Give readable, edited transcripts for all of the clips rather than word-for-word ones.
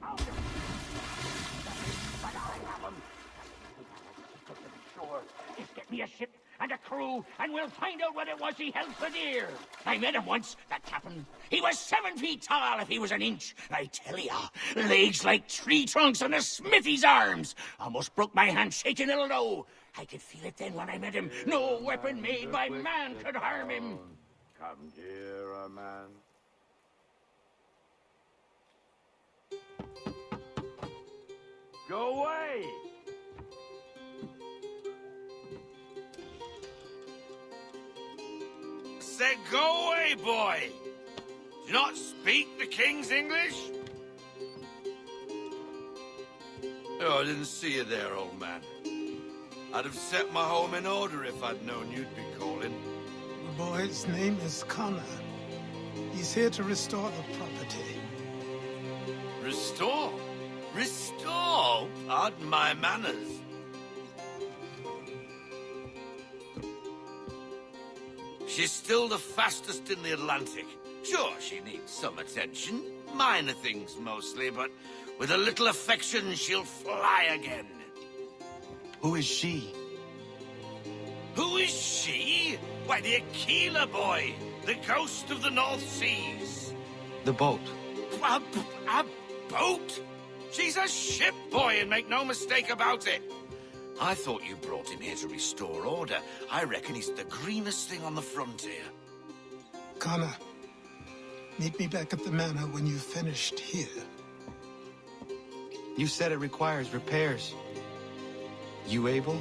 found him. But I have him. To be sure. Just get me a ship and a crew, and we'll find out what it was he held for dear. I met him once, that captain. He was 7 feet tall if he was an inch. I tell ya, legs like tree trunks and a smithy's arms. Almost broke my hand shaking it'll know. I could feel it then when I met him. No weapon made by man could harm him. Come here, man. Go away! Said go away, boy! Do you not speak the King's English? Oh, I didn't see you there, old man. I'd have set my home in order if I'd known you'd be calling. The boy's name is Connor. He's here to restore the property. Restore? Restore? Pardon my manners. She's still the fastest in the Atlantic. Sure, she needs some attention. Minor things mostly, but with a little affection, she'll fly again. Who is she? Who is she? Why, the Aquila boy, the ghost of the North Seas. The boat. A boat? She's a ship, boy, and make no mistake about it. I thought you brought him here to restore order. I reckon he's the greenest thing on the frontier. Connor, meet me back at the manor when you've finished here. You said it requires repairs. You able?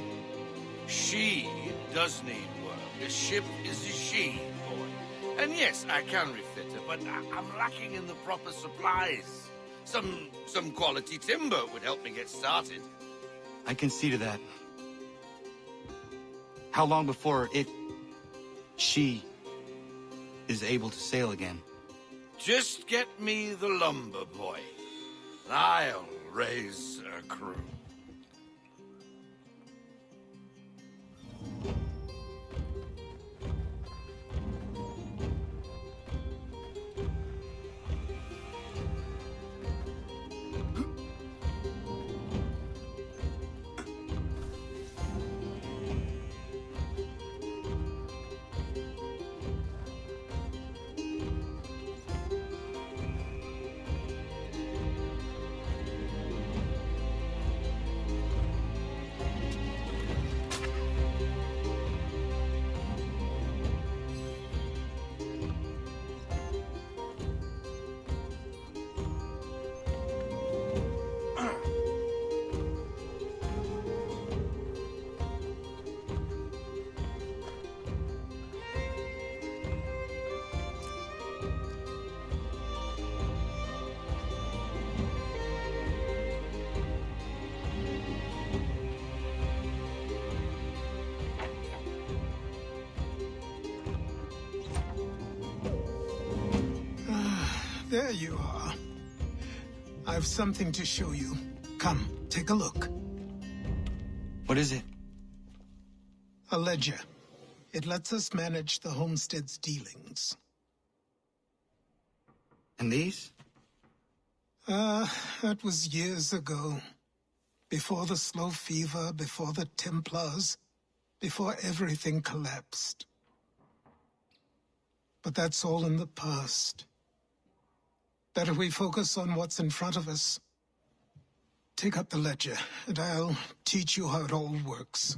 She does need work. A ship is a she, boy. And yes, I can refit her, but I'm lacking in the proper supplies. Some quality timber would help me get started. I can see to that. How long before she is able to sail again? Just get me the lumber, boy. And I'll raise a crew. There you are. I've something to show you. Come, take a look. What is it? A ledger. It lets us manage the homestead's dealings. And these? That was years ago. Before the slow fever, before the Templars, before everything collapsed. But that's all in the past. Better we focus on what's in front of us. Take up the ledger, and I'll teach you how it all works.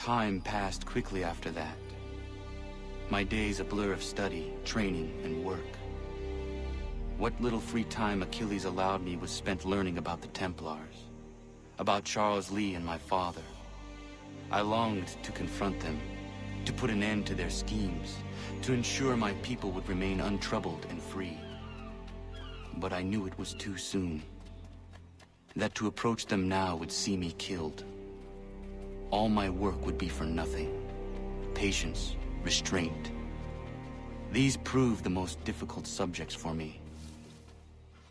Time passed quickly after that. My days a blur of study, training, and work. What little free time Achilles allowed me was spent learning about the Templars, about Charles Lee and my father. I longed to confront them, to put an end to their schemes, to ensure my people would remain untroubled and free. But I knew it was too soon, that to approach them now would see me killed. All my work would be for nothing. Patience, restraint. These proved the most difficult subjects for me.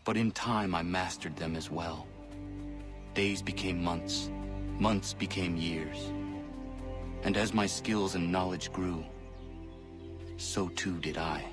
But in time I mastered them as well. Days became months, months became years. And as my skills and knowledge grew, so too did I.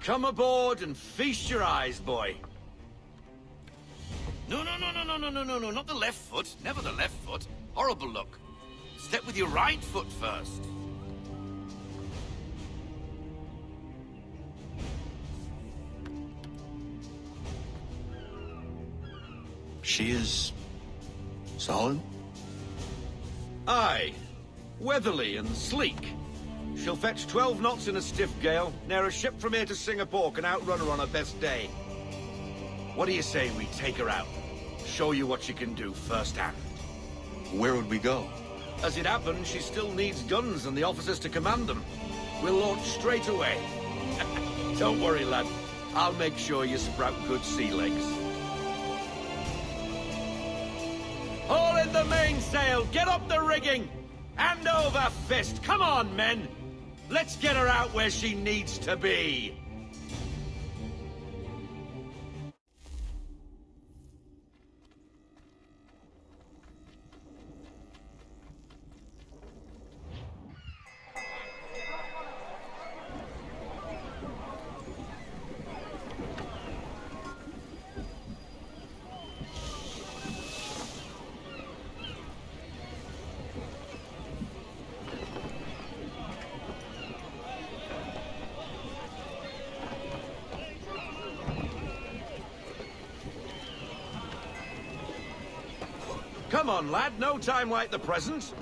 Come aboard and feast your eyes, boy. No, not the left foot. Never the left foot. Horrible look. Step with your right foot first. She is... solid? Aye. Weatherly and sleek. She'll fetch 12 knots in a stiff gale, ne'er a ship from here to Singapore can outrun her on her best day. What do you say we take her out? Show you what she can do firsthand. Where would we go? As it happens, she still needs guns and the officers to command them. We'll launch straight away. Don't worry, lad. I'll make sure you sprout good sea legs. Haul in the mainsail! Get up the rigging! Hand over fist! Come on, men! Let's get her out where she needs to be! Come on, lad. No time like the present.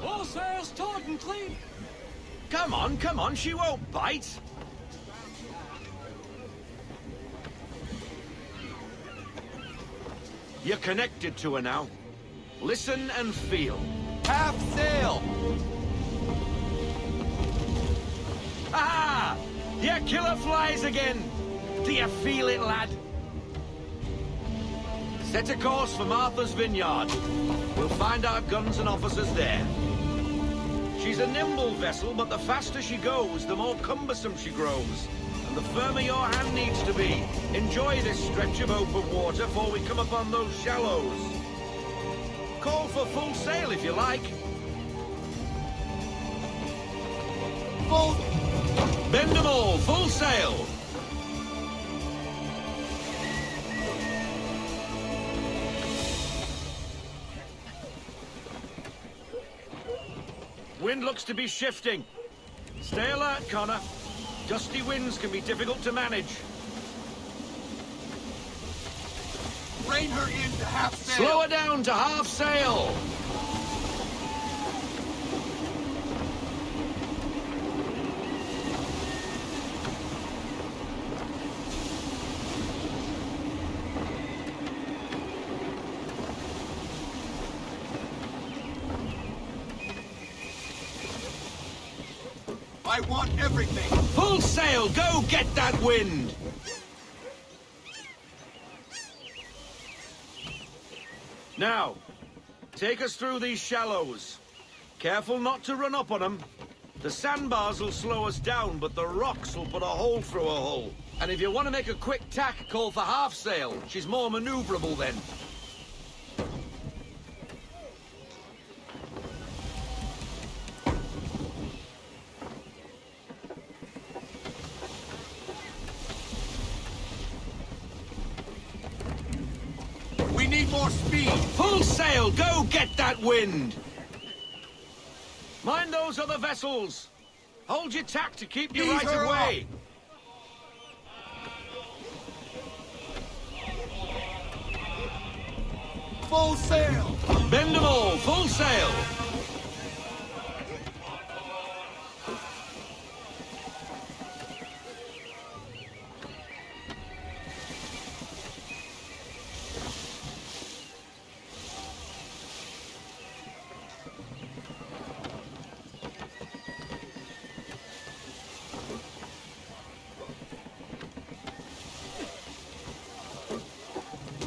All sails taut and clean. Come on. She won't bite. You're connected to her now. Listen and feel. Half sail! Ah! Your killer flies again! Do you feel it, lad? Set a course for Martha's Vineyard. We'll find our guns and officers there. She's a nimble vessel, but the faster she goes, the more cumbersome she grows. And the firmer your hand needs to be. Enjoy this stretch of open water before we come upon those shallows. Call for full sail if you like. Full... Bend them all, full sail! Wind looks to be shifting. Stay alert, Connor. Gusty winds can be difficult to manage. Rein her in to half sail! Slow her down to half sail! I want everything! Full sail! Go get that wind! Now, take us through these shallows. Careful not to run up on them. The sandbars will slow us down, but the rocks will put a hole through a hull. And if you want to make a quick tack, call for half sail. She's more maneuverable then. We need more speed! Full sail! Go get that wind! Mind those other vessels! Hold your tack to keep your right of way! Full sail! Bend them all! Full sail!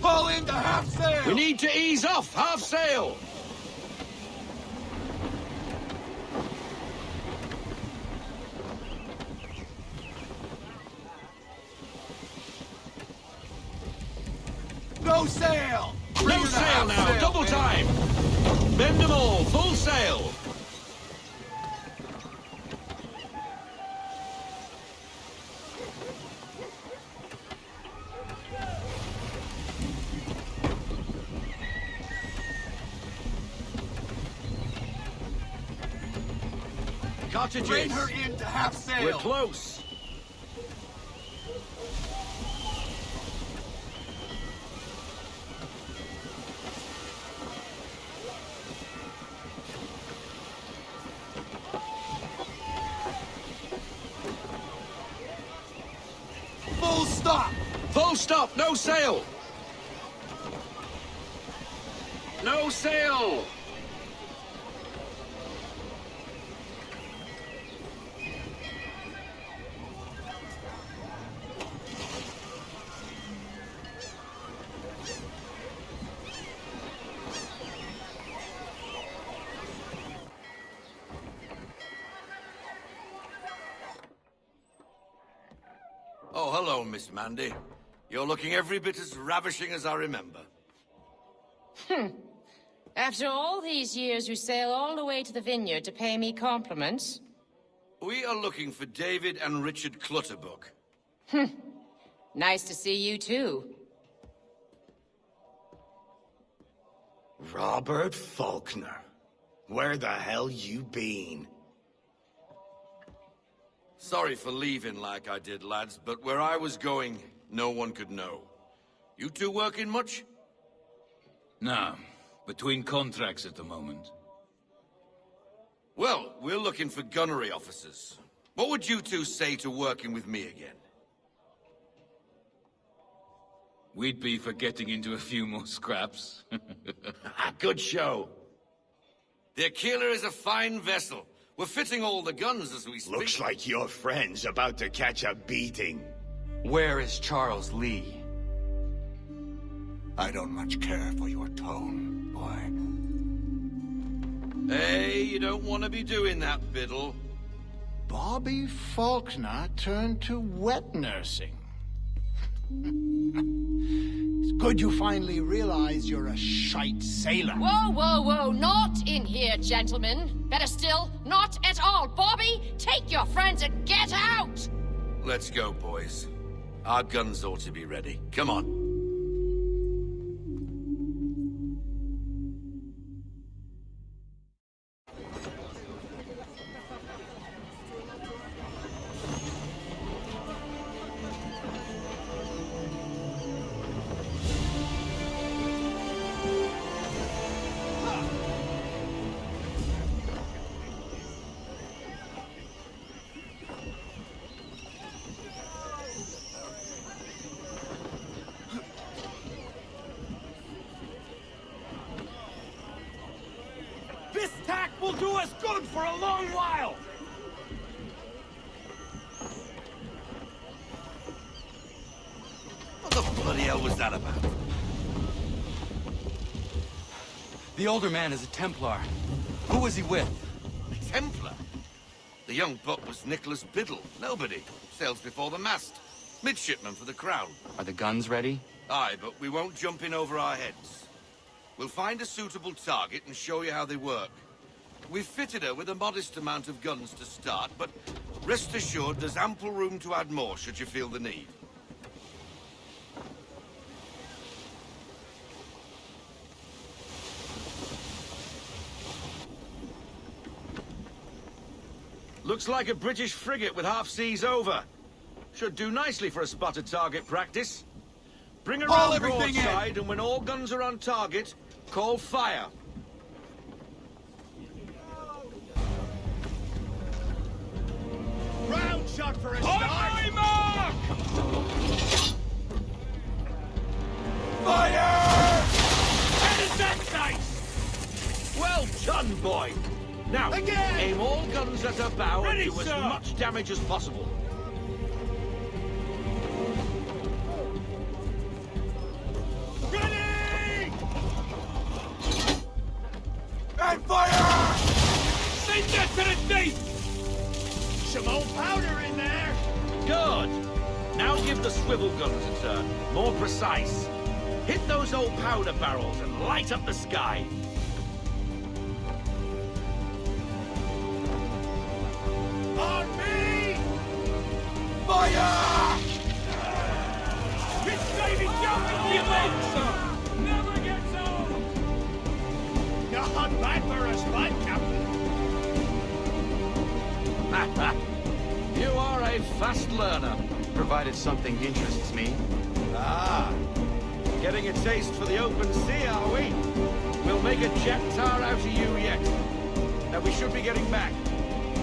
Pull into half sail! We need to ease off! Half sail! No sail! Bring No her to sail half now! sail, Double man. time! Bend them all! Full sail! Cottages! Bring her into half sail! We're close! Full stop! Full stop! No sail! No sail! Oh, hello, Miss Mandy. You're looking every bit as ravishing as I remember. After all these years, you sail all the way to the vineyard to pay me compliments? We are looking for David and Richard Clutterbuck. Nice to see you, too. Robert Faulkner. Where the hell you been? Sorry for leaving like I did, lads, but where I was going, no one could know. You two working much? No, between contracts at the moment. Well, we're looking for gunnery officers. What would you two say to working with me again? We'd be for getting into a few more scraps. Good show. The Aquila is a fine vessel. We're fitting all the guns as we speak. Looks like your friend's about to catch a beating. Where is Charles Lee? I don't much care for your tone, boy. Hey, you don't want to be doing that, Biddle. Bobby Faulkner turned to wet nursing. It's good you finally realize you're a shite sailor. Whoa, whoa, whoa, not in here, gentlemen. Better still, not at all. Bobby, take your friends and get out! Let's go, boys. Our guns ought to be ready. Come on. This tack will do us good for a long while! hell was that about? The older man is a Templar. Who was he with? A Templar? The young buck was Nicholas Biddle. Nobody. Sails before the mast. Midshipman for the Crown. Are the guns ready? Aye, but we won't jump in over our heads. We'll find a suitable target and show you how they work. We've fitted her with a modest amount of guns to start, but rest assured there's ample room to add more should you feel the need. Looks like a British frigate with half seas over. Should do nicely for a spotted target practice. Bring her around broadside, and when all guns are on target, call fire. Round shot for a start! On my mark! Fire! And that's nice! Well done, boy! Now, Again! aim all guns at her bow and do as much damage as possible. Ready! And fire! Send that to the deep! Some old powder in there! Good! Now give the swivel guns a turn. More precise. Hit those old powder barrels and light up the sky. On me! Fire! It's saving down the event! Never gets old! Not bad for a spot, Captain. You are a fast learner. Provided something interests me. Ah, getting a taste for the open sea, are we? We'll make a Jack-Tar out of you yet. Now we should be getting back.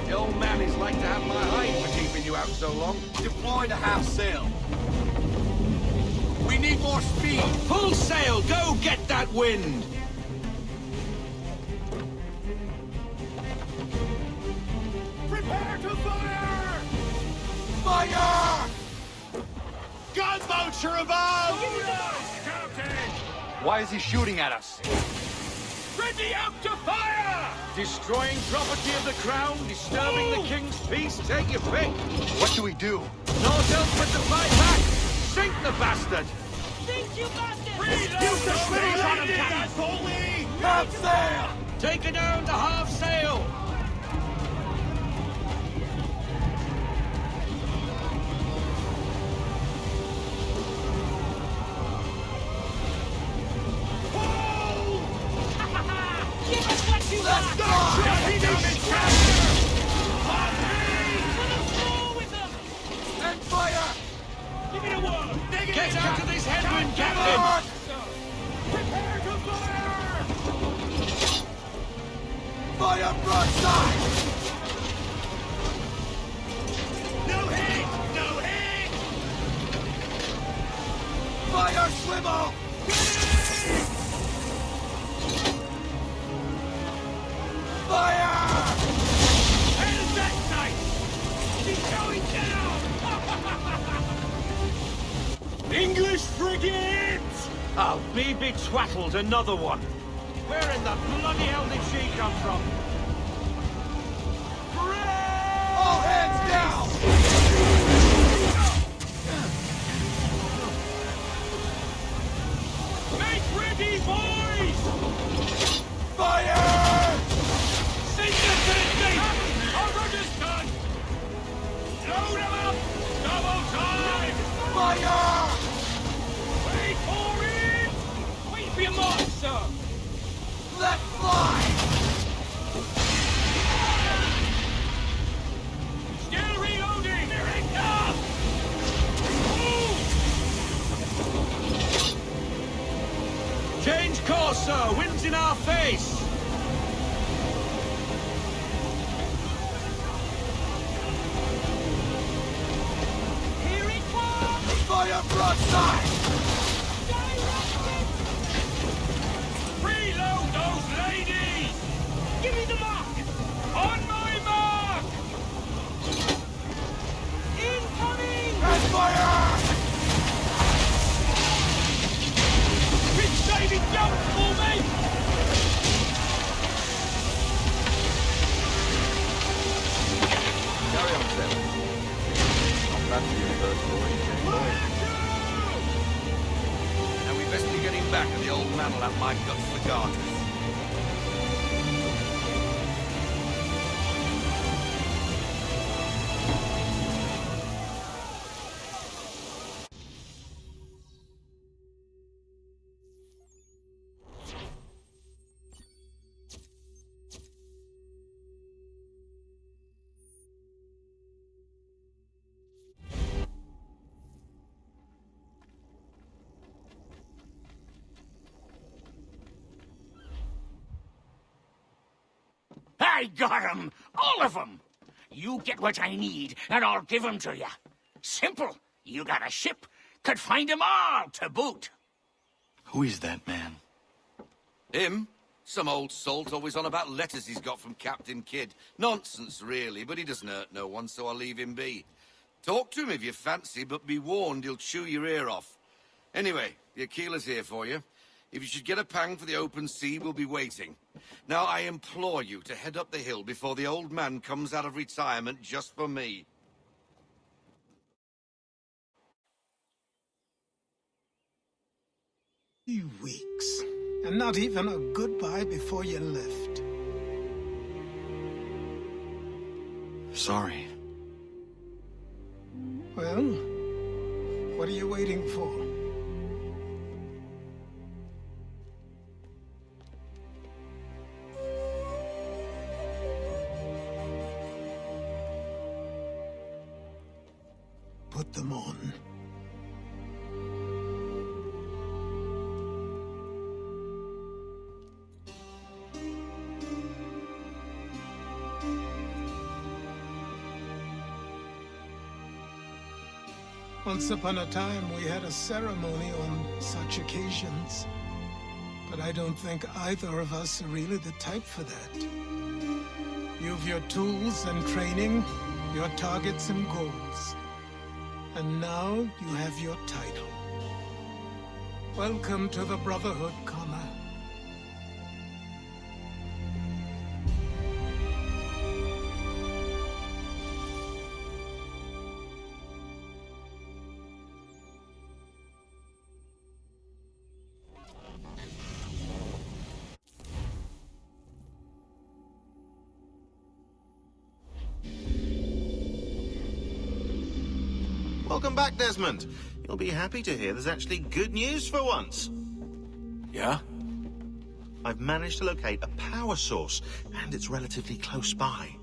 The old man is like to have my hide for keeping you out so long. Deploy to half sail. We need more speed. Full sail, go get that wind! Prepare to fire! Fire! Gunboats are above! Why is he shooting at us? Ready out to fire! Destroying property of the crown, disturbing the king's peace, take your pick. What do we do? Naught else but to fight back! Sink the bastard! Think you bastard! Use the space on him, Captain! Half sail! Take her down to half sail! Give us what you Let's want! go! Put us through with them! And fire! Give me the word! Negative, Get out of this headwind, Captain! Captain! Prepare to fire! Fire broadside! No hit! No hit! Fire swivel! Fire! And that night! She's going down! English frigate! I'll be betwattled, another one. Where in the bloody hell did she come from? All hands down! Make ready, boys! Fire! Send them to the deep! Our rudder's done! Load them up! Double time! Fire! Wait for it! Wait for your mark, sir! Let fly! Still reloading! Here it comes! Move! Change course, sir! Wind's in our face! Here it comes! Fire broadside! Reload those ladies! Give me the mark! On my mark! Incoming! And fire! That's your first warning, boy. Now we best be getting back, or the old man will have my guts for garters. I got 'em! All of 'em! You get what I need, and I'll give 'em to you. Simple. You got a ship, could find 'em all to boot. Who is that man? Him? Some old salt always on about letters he's got from Captain Kidd. Nonsense, really, but he doesn't hurt no one, so I'll leave him be. Talk to him if you fancy, but be warned he'll chew your ear off. Anyway, the Aquila's here for you. If you should get a pang for the open sea, we'll be waiting. Now, I implore you to head up the hill before the old man comes out of retirement just for me. 3 weeks. And not even a goodbye before you left. Sorry. Well, what are you waiting for? Put them on. Once upon a time, we had a ceremony on such occasions. But I don't think either of us are really the type for that. You've your tools and training, your targets and goals. And now you have your title. Welcome to the Brotherhood, Connor. Welcome back, Desmond. You'll be happy to hear there's actually good news for once. Yeah? I've managed to locate a power source, and it's relatively close by.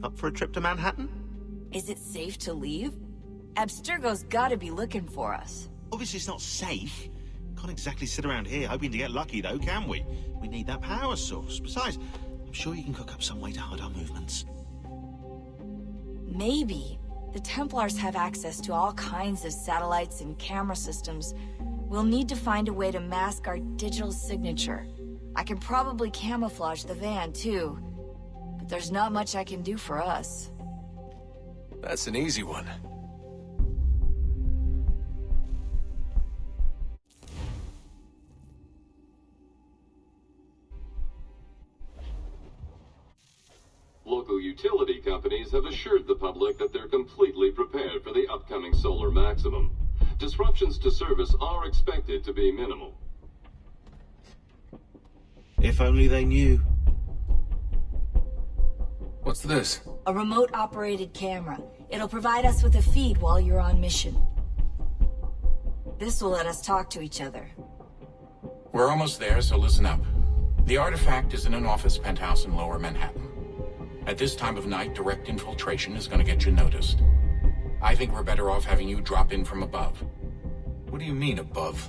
Up for a trip to Manhattan? Is it safe to leave? Abstergo's gotta be looking for us. Obviously it's not safe. Can't exactly sit around here hoping to get lucky, though, can we? We need that power source. Besides, I'm sure you can cook up some way to hide our movements. Maybe. The Templars have access to all kinds of satellites and camera systems. We'll need to find a way to mask our digital signature. I can probably camouflage the van, too. But there's not much I can do for us. That's an easy one. Local utility companies have assured the public that they're completely prepared for the upcoming solar maximum. Disruptions to service are expected to be minimal. If only they knew. What's this? A remote-operated camera. It'll provide us with a feed while you're on mission. This will let us talk to each other. We're almost there, so listen up. The artifact is in an office penthouse in Lower Manhattan. At this time of night, direct infiltration is going to get you noticed. I think we're better off having you drop in from above. What do you mean, above?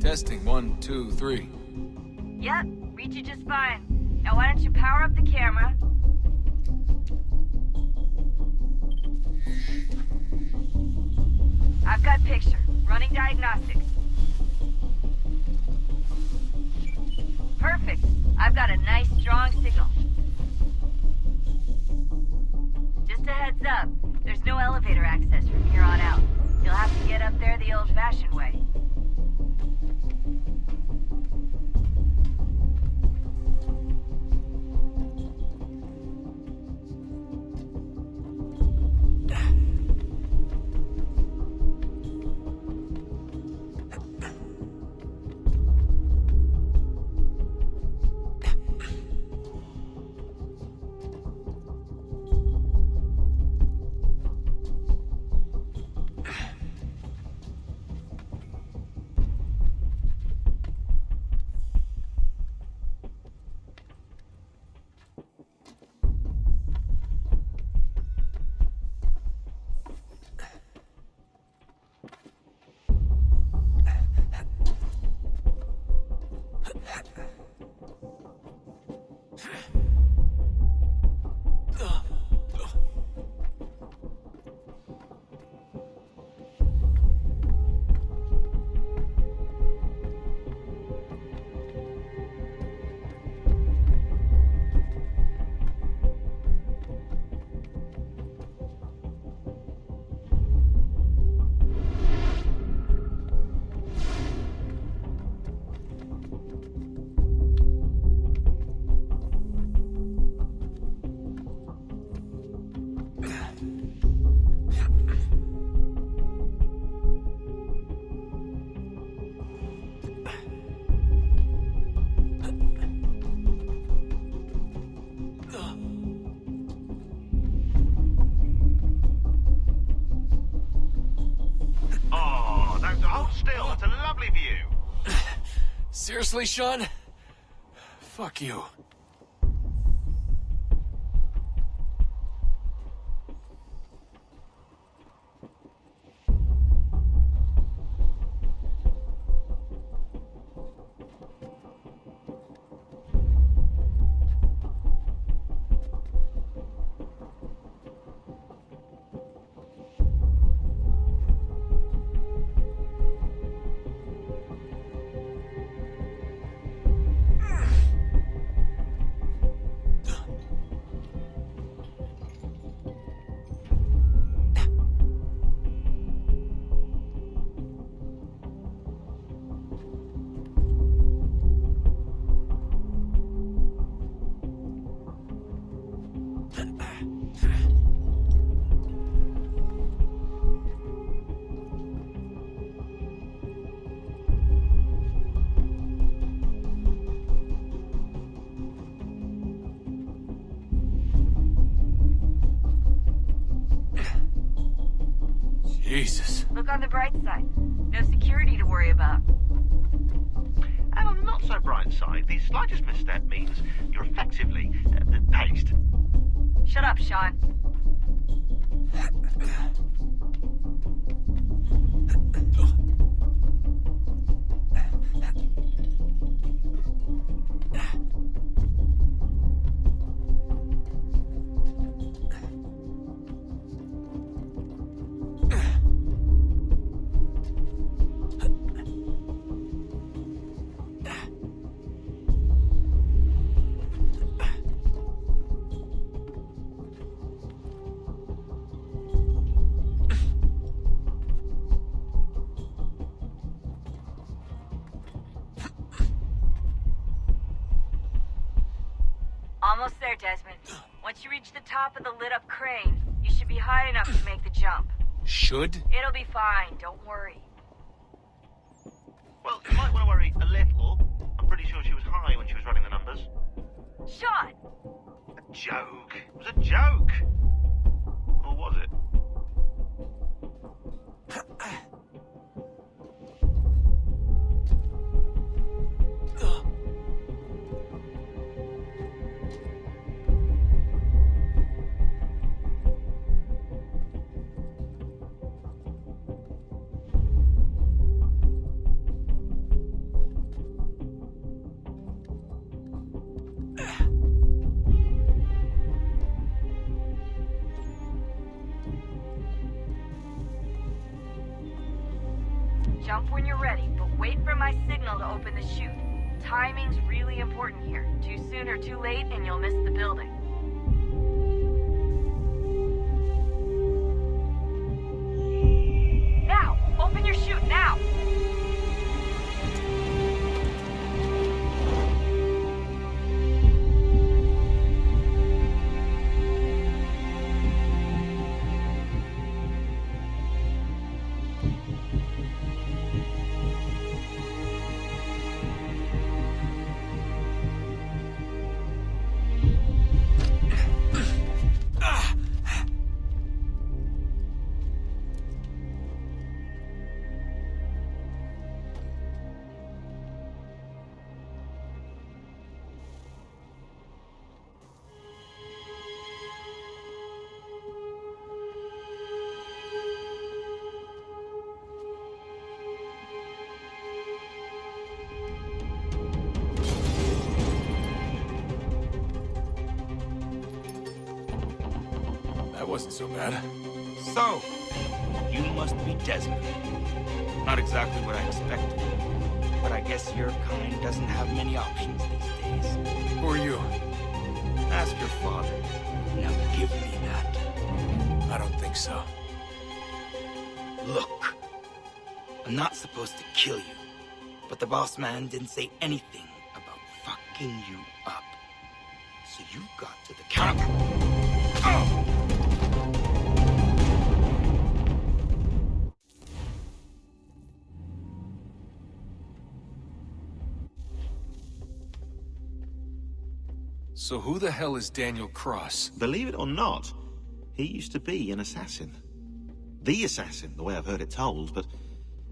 Testing. 1, 2, 3. Yep, read you just fine. Now why don't you power up the camera? I've got picture. Running diagnostics. I've got a nice, strong signal. Just a heads up, there's no elevator access from here on out. You'll have to get up there the old-fashioned way. Seriously, Sean? Fuck you. Jesus. Look on the bright side. No security to worry about. And on the not so bright side, the slightest misstep means you're effectively paced. Shut up, Sean. Almost there, Desmond. Once you reach the top of the lit-up crane, you should be high enough to make the jump. Should? It'll be fine, don't worry. Well, you might want to worry a little. I'm pretty sure she was high when she was running the numbers. Sean! A joke. It was a joke. Or was it? Timing's really important here. Too soon or too late, and you'll miss the building. Now! Open your chute, now! That wasn't so bad. So, you must be Desmond. Not exactly what I expected. But I guess your kind doesn't have many options these days. Who are you? Ask your father. Now give me that. I don't think so. Look. I'm not supposed to kill you. But the boss man didn't say anything about fucking you up. So you got to the counter. Oh! So who the hell is Daniel Cross? Believe it or not, he used to be an assassin. The assassin, the way I've heard it told, but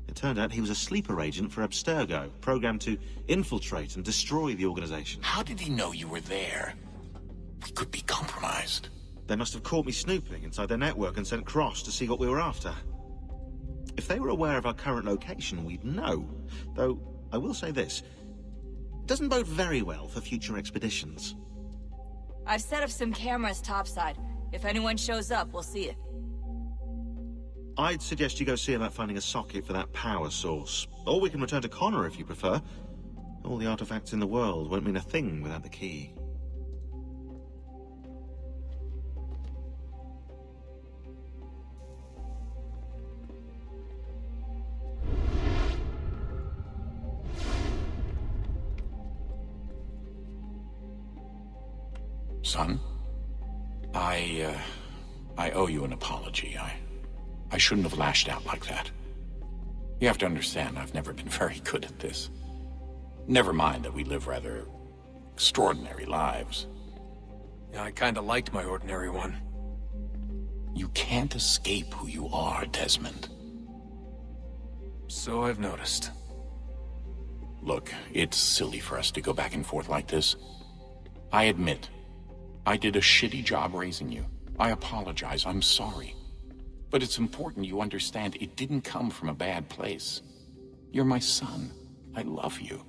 it turned out he was a sleeper agent for Abstergo, programmed to infiltrate and destroy the organization. How did he know you were there? We could be compromised. They must have caught me snooping inside their network and sent Cross to see what we were after. If they were aware of our current location, we'd know. Though, I will say this. It doesn't bode very well for future expeditions. I've set up some cameras topside. If anyone shows up, we'll see it. I'd suggest you go see about finding a socket for that power source. Or we can return to Connor if you prefer. All the artifacts in the world won't mean a thing without the key. Son, I owe you an apology. I shouldn't have lashed out like that. You have to understand, I've never been very good at this. Never mind that we live rather extraordinary lives. Yeah, I kinda liked my ordinary one. You can't escape who you are, Desmond. So I've noticed. Look, it's silly for us to go back and forth like this. I admit, I did a shitty job raising you. I apologize, I'm sorry. But it's important you understand it didn't come from a bad place. You're my son. I love you.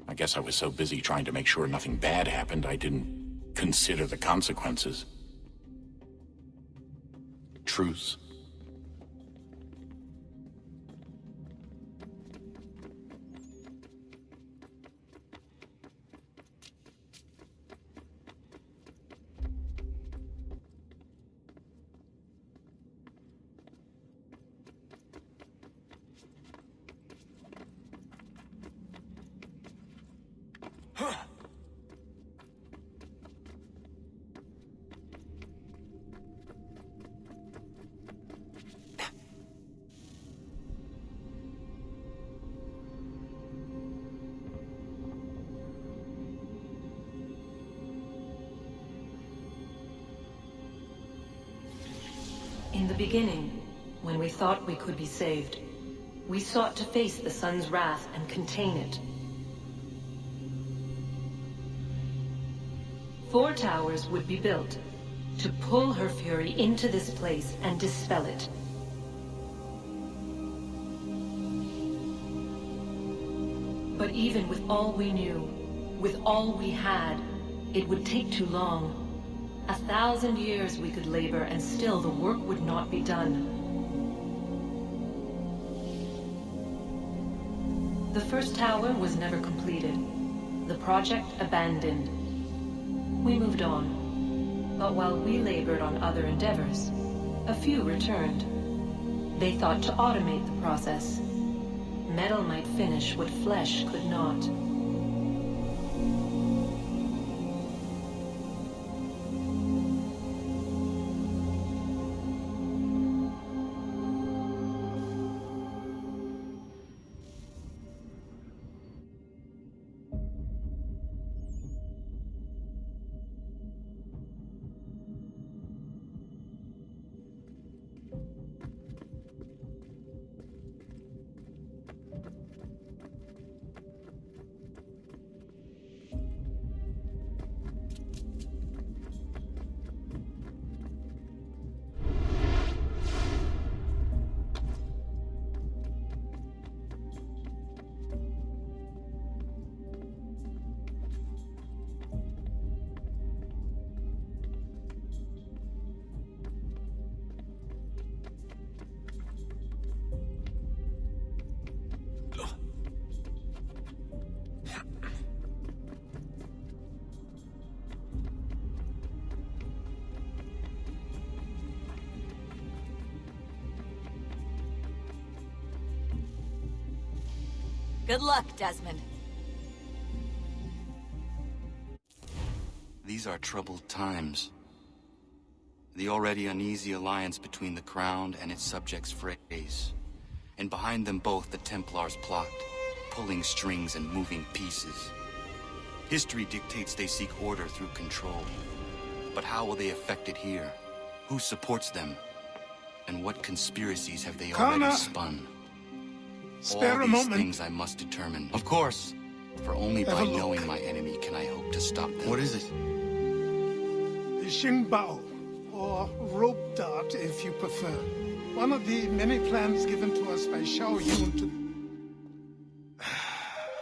I guess I was so busy trying to make sure nothing bad happened, I didn't consider the consequences. Truce. In the beginning, when we thought we could be saved, we sought to face the sun's wrath and contain it. 4 towers would be built to pull her fury into this place and dispel it. But even with all we knew, with all we had, it would take too long. 1,000 years we could labor, and still the work would not be done. The The first tower was never completed. The project abandoned. We moved on. But while we labored on other endeavors, a few returned. They thought to automate the process. Metal might finish what flesh could not. Good luck, Desmond. These are troubled times. The already uneasy alliance between the Crown and its subjects frays. And behind them both the Templars plot, pulling strings and moving pieces. History dictates they seek order through control. But how will they affect it here? Who supports them? And what conspiracies have they already spun? Spare All a these moment. things I must determine. Of course. For only by knowing my enemy can I hope to stop them. What is it? The Xingbao, or rope dart if you prefer. One of the many plans given to us by Xiao Yun to...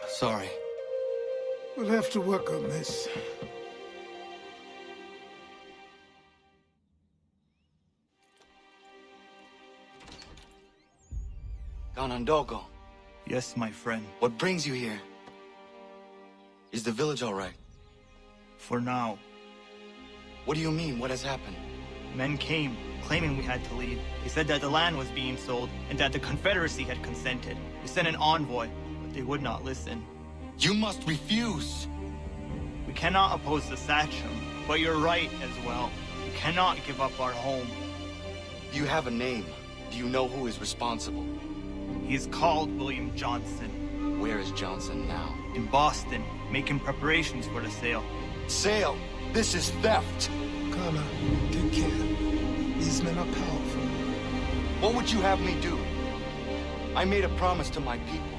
Sorry. We'll have to work on this. Ganondogo, Yes, my friend. what brings you here? Is the village all right? For now. What do you mean? What has happened? Men came, claiming we had to leave. They said that the land was being sold, and that the Confederacy had consented. They sent an envoy, but they would not listen. You must refuse! We cannot oppose the Sachem, but you're right as well. We cannot give up our home. Do you have a name? Do you know who is responsible? He is called William Johnson. Where is Johnson now? In Boston, making preparations for the sale. Sale! This is theft! Connor, take care. These men are powerful. What would you have me do? I made a promise to my people.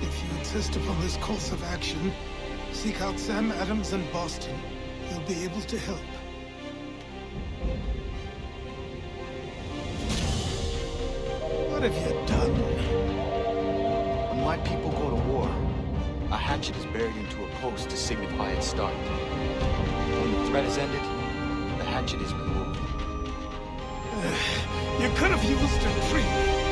If you insist upon this course of action, seek out Sam Adams in Boston. He'll be able to help. What have you done? When my people go to war, a hatchet is buried into a post to signify its start. When the threat is ended, the hatchet is removed. You could have used a tree.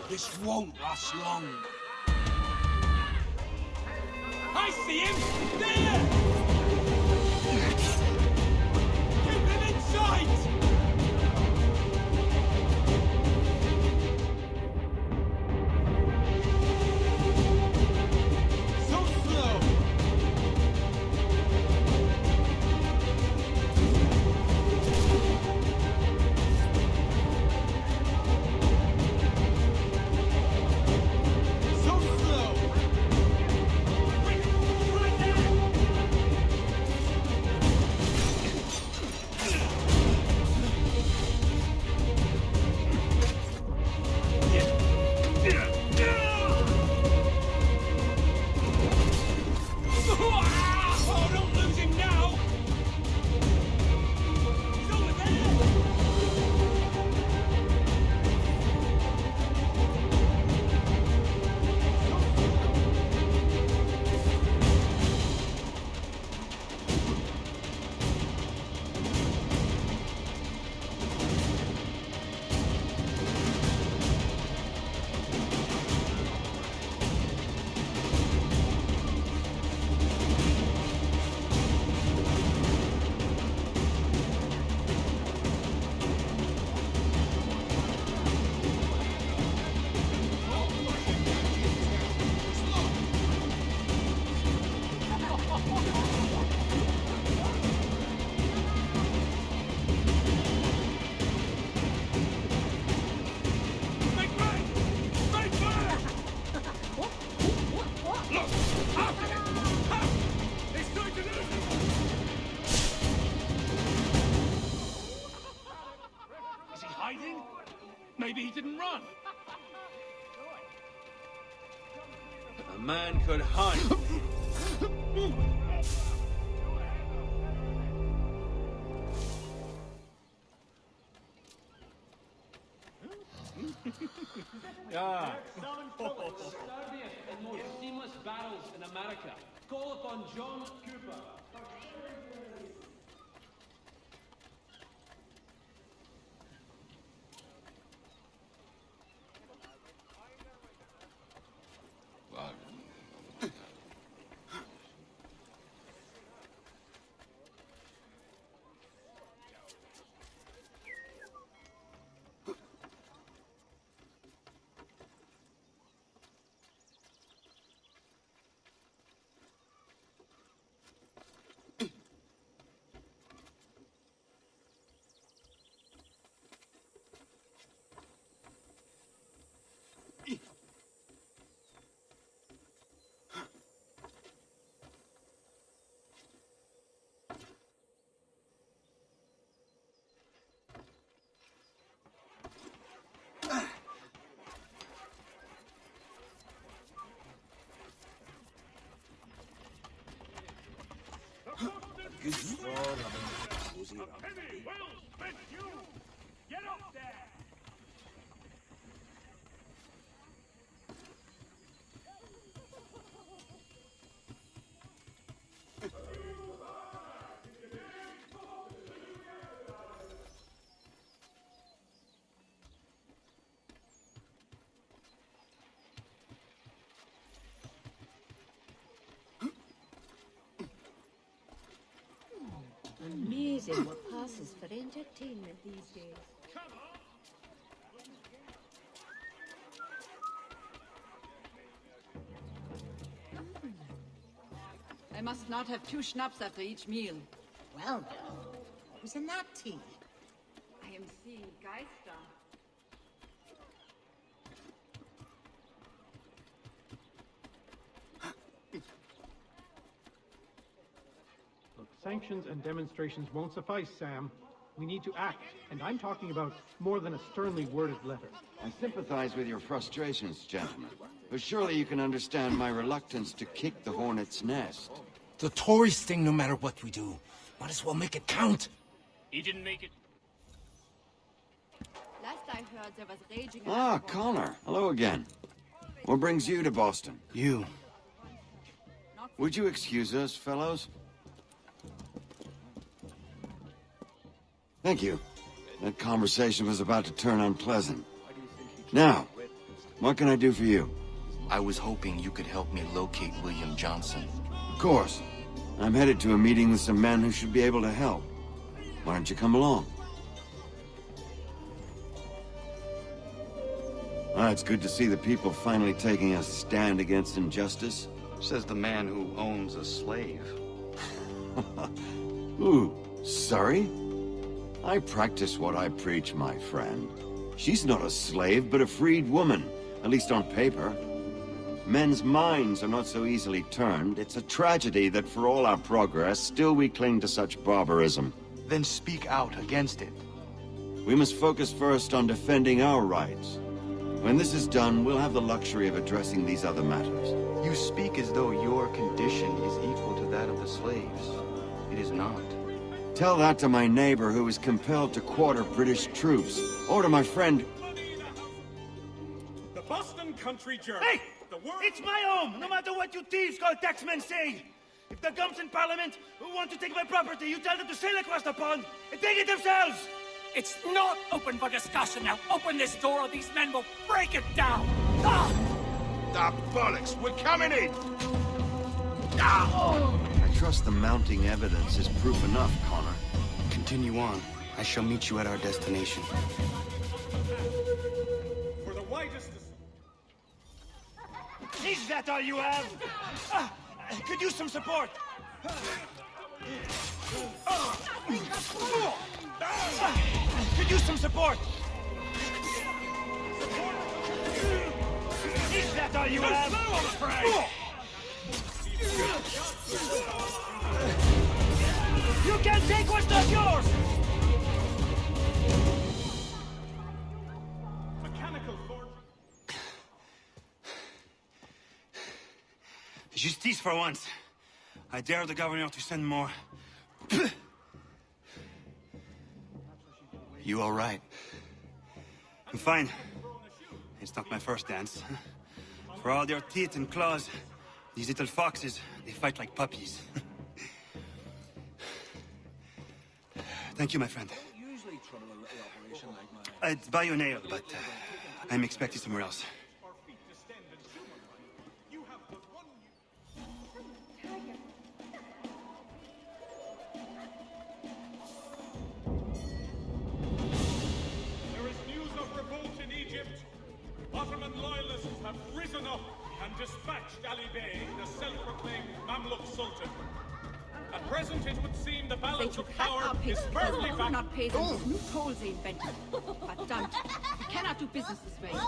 This won't last long. I see him! There! Keep him in sight! So slow! So slow! Oh, don't lose him now! He's over there! Is he hiding? Maybe he didn't run. A man could hide. Ah. Sturdiest and most seamless battles in America. Call upon John Cooper. A penny well spent, you! Get up there! Amazing what passes for entertainment these days. I must not have 2 schnapps after each meal. Well, Bill, what was in that tea? I am seeing Geister. Look, sanctions and demonstrations won't suffice, Sam. We need to act, and I'm talking about more than a sternly worded letter. I sympathize with your frustrations, gentlemen. But surely you can understand my reluctance to kick the hornet's nest. The tourist thing, no matter what we do. Might as well make it count. He didn't make it. Last I heard, there was raging. Ah, Connor. Hello again. What brings you to Boston? You. Would you excuse us, fellows? Thank you. That conversation was about to turn unpleasant. Now, What can I do for you? I was hoping you could help me locate William Johnson. Of course. I'm headed to a meeting with some men who should be able to help. Why don't you come along? It's good to see the people finally taking a stand against injustice. Says the man who owns a slave. Ooh, sorry? I practice what I preach, my friend. She's not a slave, but a freed woman, at least on paper. Men's minds are not so easily turned. It's a tragedy that for all our progress, still we cling to such barbarism. Then speak out against it. We must focus first on defending our rights. When this is done, we'll have the luxury of addressing these other matters. You speak as though your condition is equal to that of the slaves. It is not. Tell that to my neighbor who is compelled to quarter British troops, or to my friend... The Boston Country Journal. Hey! It's my home, no matter what you thieves called taxmen say! If the gums in Parliament who want to take my property, you tell them to sail across the pond and take it themselves! It's not open for discussion now. Open this door or these men will break it down. Ah! Ah, bollocks! We're coming in! I trust the mounting evidence is proof enough, Connor. Continue on. I shall meet you at our destination. For the widest... Is that all you have? Could use some support. Could use some support. Is that all you have? You can't take what's not yours! Mechanical forge. Justice for once. I dare the governor to send more. You all right? I'm fine. It's not my first dance. For all their teeth and claws, these little foxes, they fight like puppies. Thank you, my friend. I'd buy you a nail, but I'm expecting somewhere else. Ottoman loyalists have risen up and dispatched Ali Bey, the self-proclaimed Mamluk Sultan. At present, it would seem the balance of power is firmly back. Not pay them these new tolls they invented. But don't. We cannot do business this way.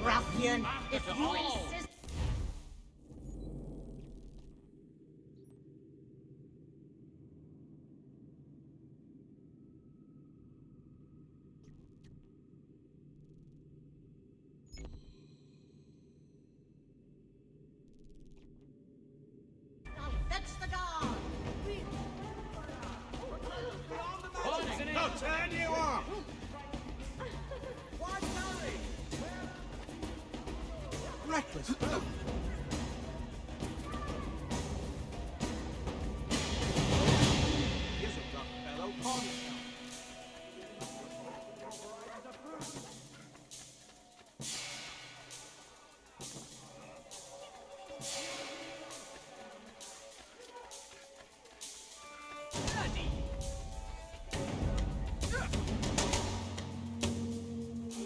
Ruffian, if you insist... That's the guard! No, turn you off! Reckless.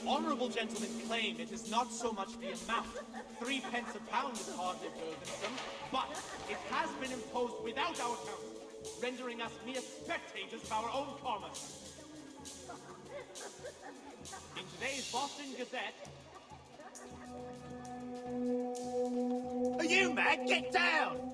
Honourable gentlemen claim it is not so much the amount. 3 pence a pound is hardly burdensome, but it has been imposed without our counsel, rendering us mere spectators of our own commerce. In today's Boston Gazette... Are you mad? Get down!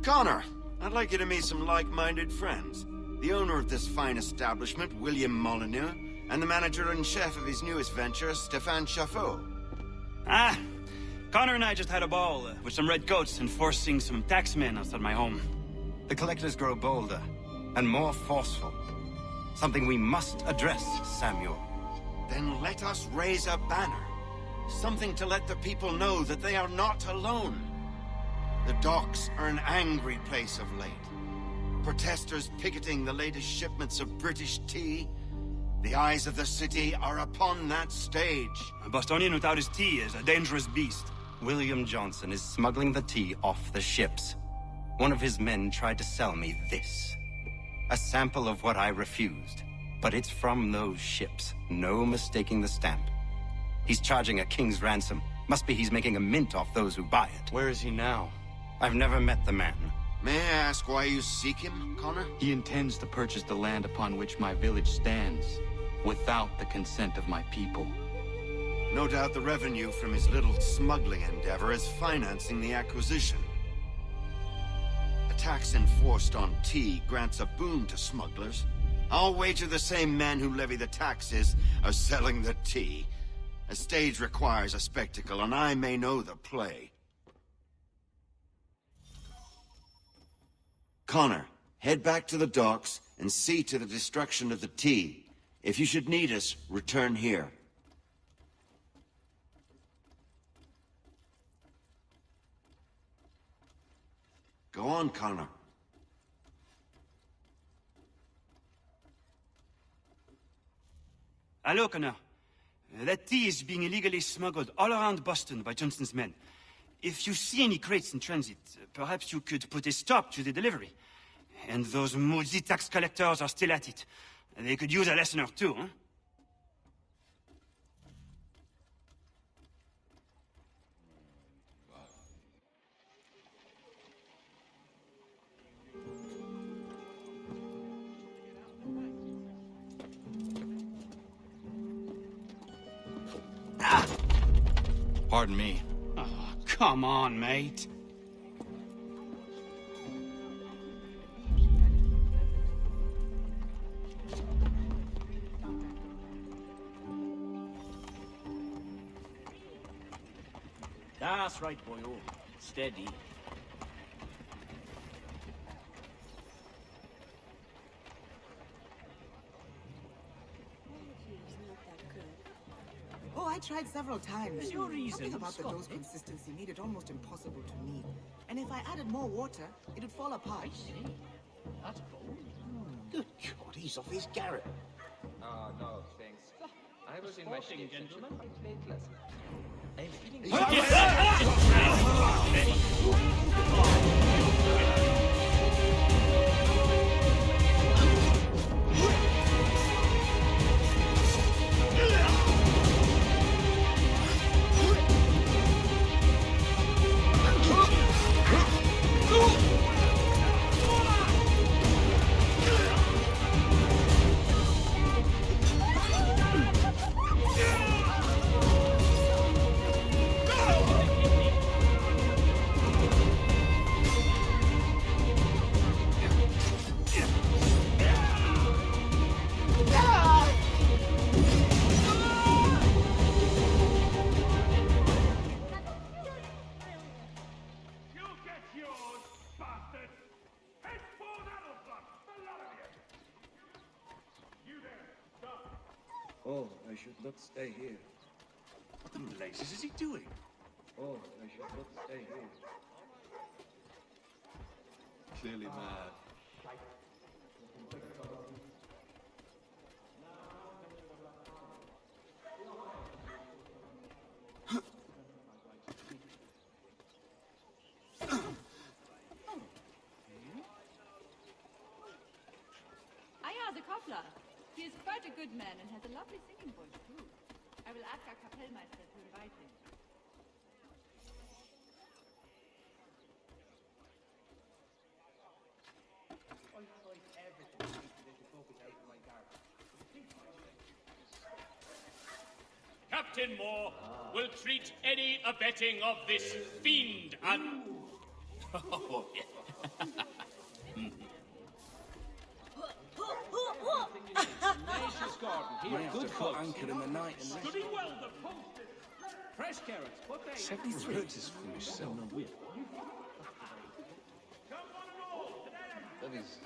Connor, I'd like you to meet some like-minded friends. The owner of this fine establishment, William Molyneux, and the manager and chef of his newest venture, Stéphane Chaffeau. Ah, Connor and I just had a ball with some redcoats enforcing some taxmen outside my home. The collectors grow bolder and more forceful. Something we must address, Samuel. Then let us raise a banner. Something to let the people know that they are not alone. The docks are an angry place of late. Protesters picketing the latest shipments of British tea. The eyes of the city are upon that stage. A Bostonian without his tea is a dangerous beast. William Johnson is smuggling the tea off the ships. One of his men tried to sell me this. A sample of what I refused. But it's from those ships. No mistaking the stamp. He's charging a king's ransom. Must be he's making a mint off those who buy it. Where is he now? I've never met the man. May I ask why you seek him, Connor? He intends to purchase the land upon which my village stands, without the consent of my people. No doubt the revenue from his little smuggling endeavor is financing the acquisition. A tax enforced on tea grants a boon to smugglers. I'll wager the same men who levy the taxes are selling the tea. A stage requires a spectacle, and I may know the play. Connor, head back to the docks and see to the destruction of the tea. If you should need us, return here. Go on, Connor. Hello, Connor. That tea is being illegally smuggled all around Boston by Johnson's men. If you see any crates in transit, perhaps you could put a stop to the delivery. And those moody tax collectors are still at it. They could use a lesson or two, huh? Pardon me. Oh, come on, mate. That's right, boyo. Steady. Oh, I tried several times. There's your reason. Something about the Scott, dose consistency made it almost impossible to knead. And if I added more water, it would fall apart. I see. That's bold. Good God, he's off his garret. Oh, no, thanks. I was in my Sporting, ship gentlemen. quite late last night. I'm feeling Oh, I should not stay here. What the blazes is he doing? Oh, I should not stay here. Clearly mad. Aya, the cobbler. He is quite a good man and has a lovely singing voice, too. I will ask our Kapellmeister to invite him. Captain Moore will treat any abetting of this fiend and... Oh, yeah. Here, May have good to put folks. anchor in the night and Study well the posted. Fresh carrots. What they? 73. Hurts his foolish self. That is